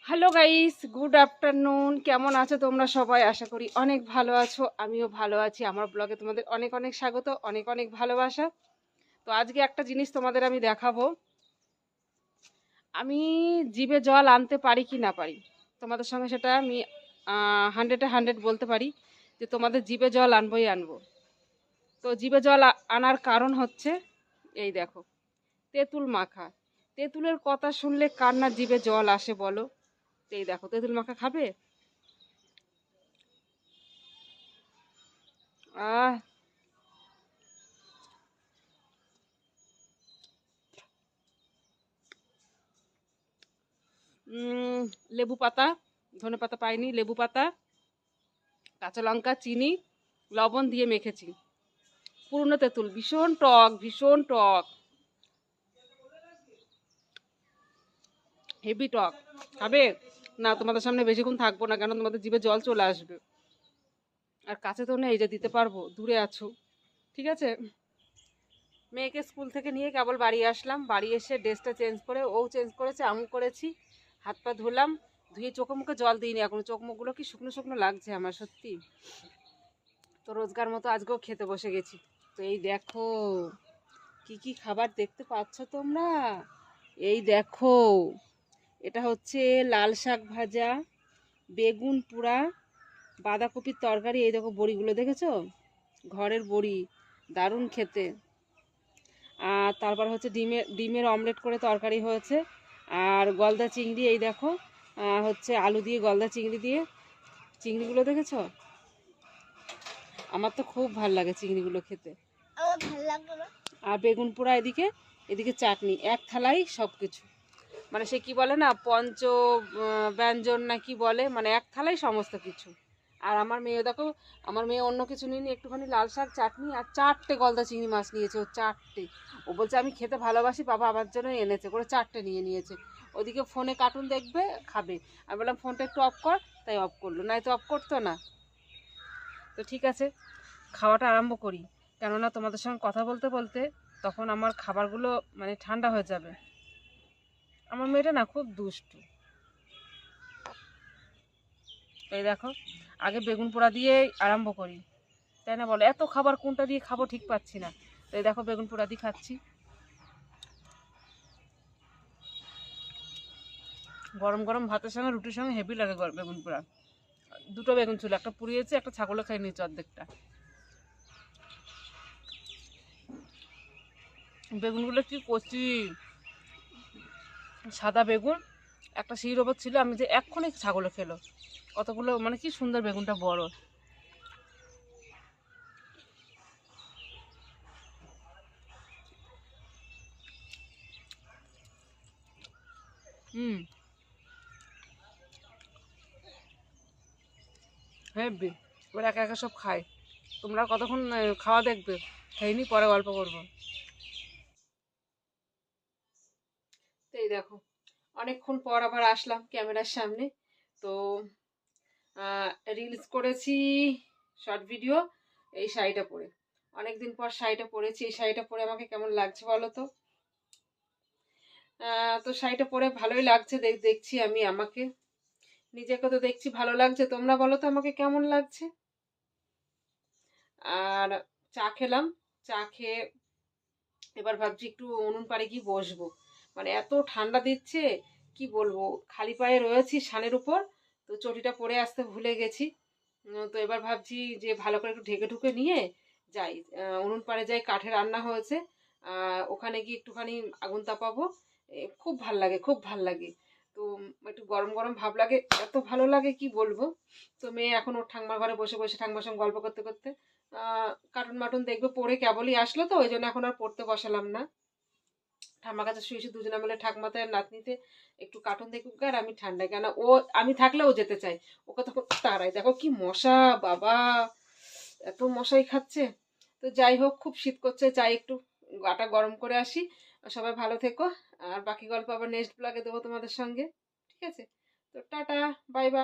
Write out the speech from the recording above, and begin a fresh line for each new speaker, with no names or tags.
Hello guys, good afternoon. কেমন আছো তোমরা সবাই? আশা করি অনেক ভালো আছো। আমিও ভালো আছি। আমার ব্লগে তোমাদের অনেক অনেক স্বাগত, অনেক অনেক ভালোবাসা। তো আজকে একটা জিনিস তোমাদের আমি দেখাবো। আমি জিভে জল আনতে পারি কি না পারি, তোমাদের সঙ্গে সেটা আমি 100-100 বলতে পারি যে তোমাদের জিভে জল আনবোই আনবো। তো জিভে জল আনার কারণ হচ্ছে এই দেখো, তেঁতুল মাখা। তেঁতুলের কথা শুনলে কার না জিভে জল আসে বলো? তো এই দেখো, তেঁতুল মাখা খাবে? আহ লেবু পাতা, ধনে পাতা পাইনি, লেবু পাতা, কাঁচা লঙ্কা, চিনি, লবণ দিয়ে মেখেছি। পুরনো তেঁতুল, ভীষণ টক, ভীষণ টক, হেভি টক। খাবে? না, তোমাদের সামনে বেশিক্ষণ থাকবো না, কেন তোমাদের জিভে জল চলে আসবে। আর কাছে তো নেই যে দিতে পারবো, দূরে আছো। ঠিক আছে। মেয়েকে স্কুল থেকে নিয়ে কেবল বাড়ি আসলাম। বাড়ি এসে ড্রেসটা চেঞ্জ করে, ও চেঞ্জ করেছে, আমিও করেছি। হাত পা ধুলাম, ধুয়ে চোখে মুখে জল দিইনি এখনো। চোখ মুখগুলো কি শুকনো শুকনো লাগছে আমার, সত্যি। তো রোজগার মতো আজকেও খেতে বসে গেছি। তো এই দেখো কি কি খাবার দেখতে পাচ্ছ তোমরা। এই দেখো, এটা হচ্ছে লাল শাক ভাজা, বেগুন পোড়া, বাঁধাকপির তরকারি। এই দেখো বড়িগুলো দেখেছো, ঘরের বড়ি, দারুণ খেতে। আর তারপর হচ্ছে ডিমের ডিমের অমলেট করে তরকারি হয়েছে। আর গলদা চিংড়ি, এই দেখো, হচ্ছে আলু দিয়ে গলদা চিংড়ি দিয়ে। চিংড়িগুলো দেখেছো? আমার তো খুব ভাল লাগে চিংড়িগুলো খেতে। আর বেগুন পোড়া, এদিকে এদিকে চাটনি, এক থালাই সব কিছু। মানে সে কি বলে না, ব্যঞ্জন না কি বলে, মানে এক থালাই সমস্ত কিছু। আর আমার মেয়ে দেখো, আমার মেয়ে অন্য কিছু নিয়ে একটুখানি লাল শাক, চাটনি আর 4টে গলদা চিংড়ি মাছ নিয়েছে। ও 4টে। ও বলছে আমি খেতে ভালোবাসি, বাবা আমার জন্য এনেছে করে 4টে নিয়ে নিয়েছে। ওদিকে ফোনে কার্টুন দেখবে, খাবে। আমি বললাম ফোনটা একটু অফ কর, তাই অফ করলো, নাই তো অফ করতো না। তো ঠিক আছে, খাওয়াটা আরম্ভ করি। কেননা তোমাদের সঙ্গে কথা বলতে বলতে তখন আমার খাবারগুলো মানে ঠান্ডা হয়ে যাবে। আমার মেয়েটা না খুব দুষ্টু। এই দেখো, আগে বেগুন পোড়া দিয়ে আরম্ভ করি, তাই না বলো? এত খাবার কোনটা দিয়ে খাবো ঠিক পাচ্ছি না। তো এই দেখো, বেগুন পোড়া দিয়ে খাচ্ছি। গরম গরম ভাতের সঙ্গে, রুটির সঙ্গে হেভি লাগে বেগুন পোড়া। দুটো বেগুন ছিল, একটা পুড়িয়েছে, একটা ছাগলে খাই নিয়েছে অর্ধেকটা। বেগুনগুলো কি কচি, সাদা বেগুন। একটা শির ওপর ছিল, আমি যে এক্ষুনি ছাগলে খেলো। কতগুলো, মানে কি সুন্দর বেগুনটা বড়। হুম, হেভি। এবার একা একা সব খাই। তোমরা কতক্ষণ খাওয়া দেখবে? খাইনি, পরে গল্প করবো। তো এই দেখো, অনেকক্ষণ পর আবার আসলাম ক্যামেরার সামনে। তো রিলস করেছি, শর্ট ভিডিও, এই শাড়িটা পরে। অনেকদিন পর শাড়িটা পরেছি। এই শাড়িটা পরে আমাকে কেমন লাগছে বলো তো? তো শাড়িটা পরে ভালোই লাগছে, দেখছি আমি আমাকে, নিজেকে তো দেখছি ভালো লাগছে। তোমরা বলো তো আমাকে কেমন লাগছে? আর চা খেলাম। চা খেয়ে এবার ভাবছি একটু উনুন পাড়ে গিয়ে বসবো। মানে এত ঠান্ডা দিচ্ছে, কি বলবো। খালি পায়ে রয়েছি শানের উপর, তো চটিটা পরে আসতে ভুলে গেছি। তো এবার ভাবছি যে ভালো করে একটু ঢেকে ঢুকে নিয়ে যাই, উনুন পাড়ে যাই। কাঠে রান্না হয়েছে, ওখানে গিয়ে একটুখানি আগুন তাপাবো। খুব ভাল লাগে, খুব ভাল লাগে। তো একটু গরম গরম ভাব লাগে, এত ভালো লাগে কি বলবো। তো মেয়ে এখন ওর ঠাম্মার ঘরে বসে বসে ঠাম্মার সঙ্গে গল্প করতে করতে কার্টুন মাটুন দেখবে। পড়ে কেবলই আসলো, তো ওই জন্য এখন আর পড়তে বসালাম না। ঠাম্মার কাছে শুয়ে শুয়ে দুজনে মিলে ঠাকমাতে আর নাতনিতে একটু কার্টুন দেখুক, আর আমি ঠান্ডায়, কেন ও আমি থাকলে ও যেতে চাই। ওকে তখন তারাই, দেখো কি মশা বাবা, এত মশাই খাচ্ছে। তো যাই হোক, খুব শীত করছে, যাই একটু গাটা গরম করে আসি। সবাই ভালো থেকো। আর বাকি গল্প আবার নেক্সট ব্লগে দেবো তোমাদের সঙ্গে। ঠিক আছে? তো টাটা, বাই বাই।